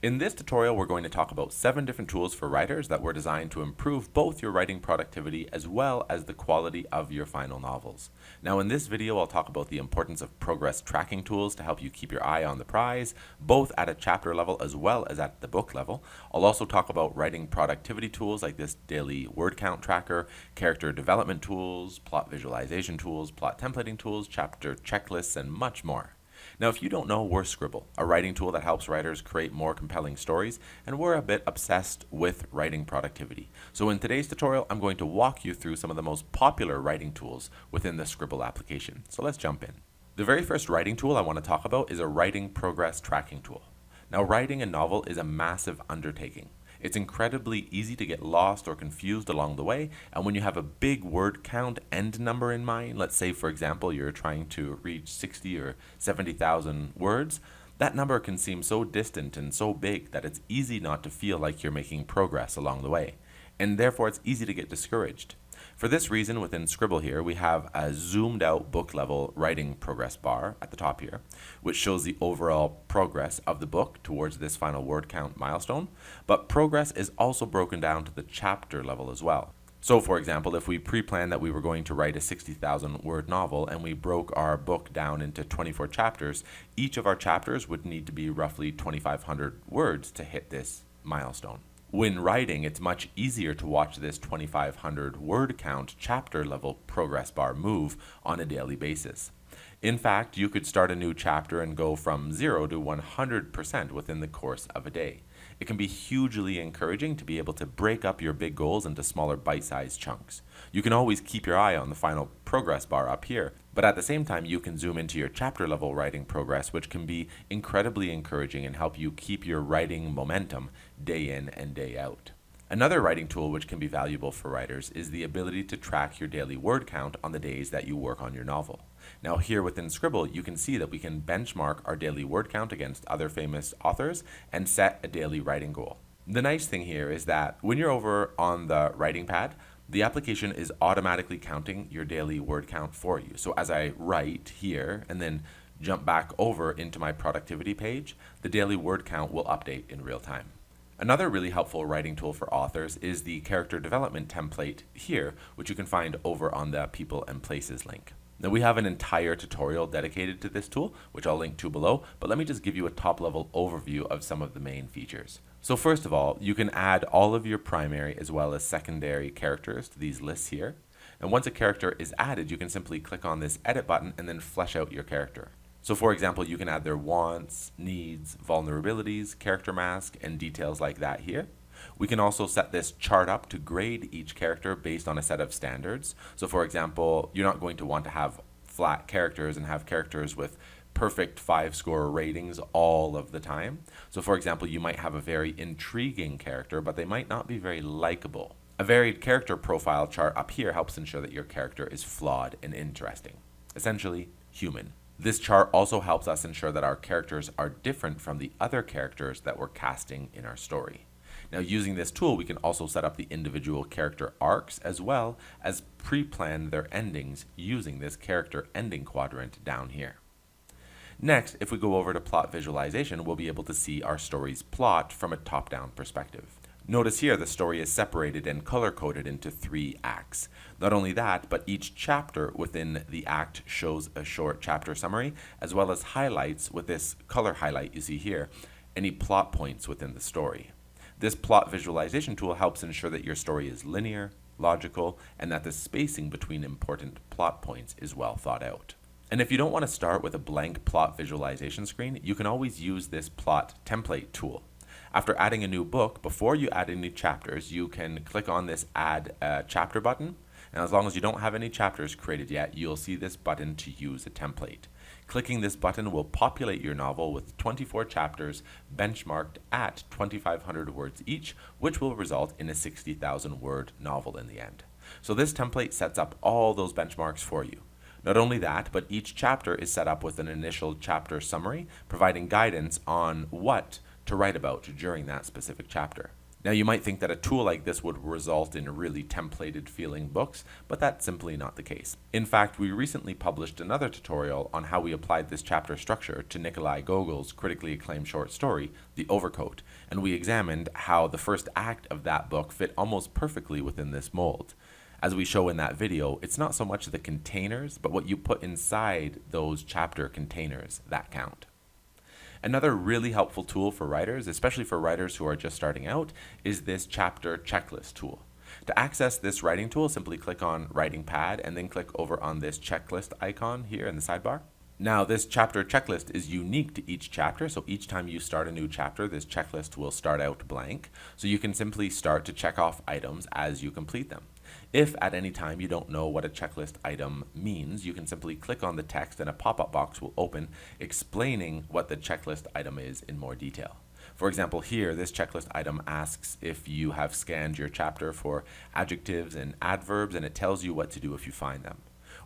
In this tutorial, we're going to talk about 7 different tools for writers that were designed to improve both your writing productivity as well as the quality of your final novels. Now, in this video, I'll talk about the importance of progress tracking tools to help you keep your eye on the prize, both at a chapter level as well as at the book level. I'll also talk about writing productivity tools like this daily word count tracker, character development tools, plot visualization tools, plot templating tools, chapter checklists, and much more. Now, if you don't know, we're Scribble, a writing tool that helps writers create more compelling stories, and we're a bit obsessed with writing productivity. So in today's tutorial, I'm going to walk you through some of the most popular writing tools within the Scribble application. So let's jump in. The very first writing tool I want to talk about is a writing progress tracking tool. Now, writing a novel is a massive undertaking. It's incredibly easy to get lost or confused along the way, and when you have a big word count end number in mind, let's say for example you're trying to reach 60 or 70,000 words, that number can seem so distant and so big that it's easy not to feel like you're making progress along the way, and therefore it's easy to get discouraged. For this reason, within Scribble here, we have a zoomed out book level writing progress bar at the top here, which shows the overall progress of the book towards this final word count milestone. But progress is also broken down to the chapter level as well. So for example, if we pre-planned that we were going to write a 60,000 word novel and we broke our book down into 24 chapters, each of our chapters would need to be roughly 2,500 words to hit this milestone. When writing, it's much easier to watch this 2,500 word count chapter level progress bar move on a daily basis. In fact, you could start a new chapter and go from 0 to 100% within the course of a day. It can be hugely encouraging to be able to break up your big goals into smaller bite-sized chunks. You can always keep your eye on the final progress bar up here, but at the same time you can zoom into your chapter level writing progress, which can be incredibly encouraging and help you keep your writing momentum day in and day out. Another writing tool which can be valuable for writers is the ability to track your daily word count on the days that you work on your novel. Now here within Scribble, you can see that we can benchmark our daily word count against other famous authors and set a daily writing goal. The nice thing here is that when you're over on the writing pad, the application is automatically counting your daily word count for you. So as I write here and then jump back over into my productivity page, the daily word count will update in real time. Another really helpful writing tool for authors is the character development template here, which you can find over on the People and Places link. Now we have an entire tutorial dedicated to this tool, which I'll link to below, but let me just give you a top-level overview of some of the main features. So first of all, you can add all of your primary as well as secondary characters to these lists here. And once a character is added, you can simply click on this edit button and then flesh out your character. So for example, you can add their wants, needs, vulnerabilities, character mask, and details like that here. We can also set this chart up to grade each character based on a set of standards. So for example, you're not going to want to have flat characters and have characters with perfect 5-score ratings all of the time. So for example, you might have a very intriguing character, but they might not be very likable. A varied character profile chart up here helps ensure that your character is flawed and interesting. Essentially, human. This chart also helps us ensure that our characters are different from the other characters that we're casting in our story. Now, using this tool, we can also set up the individual character arcs as well as pre-plan their endings using this character ending quadrant down here. Next, if we go over to plot visualization, we'll be able to see our story's plot from a top-down perspective. Notice here the story is separated and color-coded into 3 acts. Not only that, but each chapter within the act shows a short chapter summary, as well as highlights with this color highlight you see here, any plot points within the story. This plot visualization tool helps ensure that your story is linear, logical, and that the spacing between important plot points is well thought out. And if you don't want to start with a blank plot visualization screen, you can always use this plot template tool. After adding a new book, before you add any chapters, you can click on this Add a Chapter button. And as long as you don't have any chapters created yet, you'll see this button to use a template. Clicking this button will populate your novel with 24 chapters benchmarked at 2,500 words each, which will result in a 60,000 word novel in the end. So this template sets up all those benchmarks for you. Not only that, but each chapter is set up with an initial chapter summary, providing guidance on what to write about during that specific chapter. Now, you might think that a tool like this would result in really templated feeling books, but that's simply not the case. In fact, we recently published another tutorial on how we applied this chapter structure to Nikolai Gogol's critically acclaimed short story, The Overcoat, and we examined how the first act of that book fit almost perfectly within this mold. As we show in that video, it's not so much the containers, but what you put inside those chapter containers that count. Another really helpful tool for writers, especially for writers who are just starting out, is this chapter checklist tool. To access this writing tool, simply click on Writing Pad and then click over on this checklist icon here in the sidebar. Now, this chapter checklist is unique to each chapter, so each time you start a new chapter, this checklist will start out blank, so you can simply start to check off items as you complete them. If at any time you don't know what a checklist item means, you can simply click on the text and a pop-up box will open explaining what the checklist item is in more detail. For example, here, this checklist item asks if you have scanned your chapter for adjectives and adverbs, and it tells you what to do if you find them.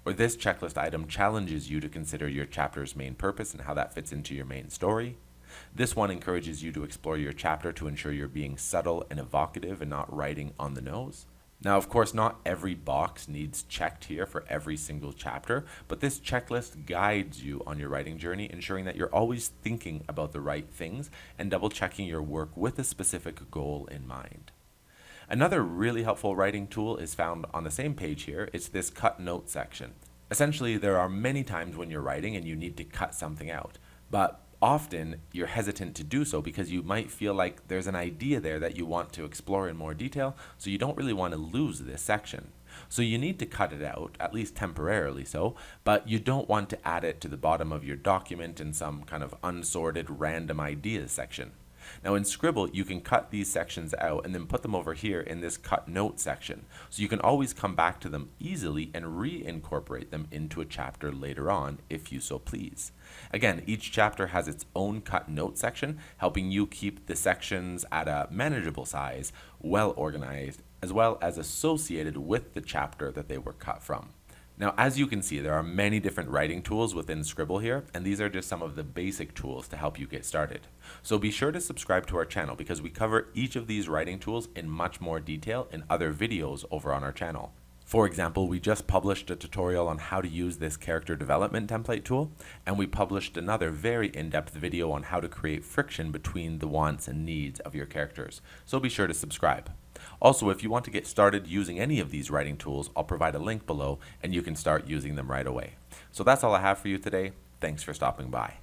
Or this checklist item challenges you to consider your chapter's main purpose and how that fits into your main story. This one encourages you to explore your chapter to ensure you're being subtle and evocative and not writing on the nose. Now, of course, not every box needs checked here for every single chapter, but this checklist guides you on your writing journey, ensuring that you're always thinking about the right things and double-checking your work with a specific goal in mind. Another really helpful writing tool is found on the same page here. It's this cut note section. Essentially, there are many times when you're writing and you need to cut something out, but often you're hesitant to do so because you might feel like there's an idea there that you want to explore in more detail, so you don't really want to lose this section. So you need to cut it out, at least temporarily so, but you don't want to add it to the bottom of your document in some kind of unsorted random ideas section. Now in Scribble, you can cut these sections out and then put them over here in this cut note section. So you can always come back to them easily and reincorporate them into a chapter later on if you so please. Again, each chapter has its own cut note section, helping you keep the sections at a manageable size, well organized, as well as associated with the chapter that they were cut from. Now, as you can see, there are many different writing tools within Scribble here, and these are just some of the basic tools to help you get started. So be sure to subscribe to our channel because we cover each of these writing tools in much more detail in other videos over on our channel. For example, we just published a tutorial on how to use this character development template tool, and we published another very in-depth video on how to create friction between the wants and needs of your characters. So be sure to subscribe. Also, if you want to get started using any of these writing tools, I'll provide a link below and you can start using them right away. So that's all I have for you today. Thanks for stopping by.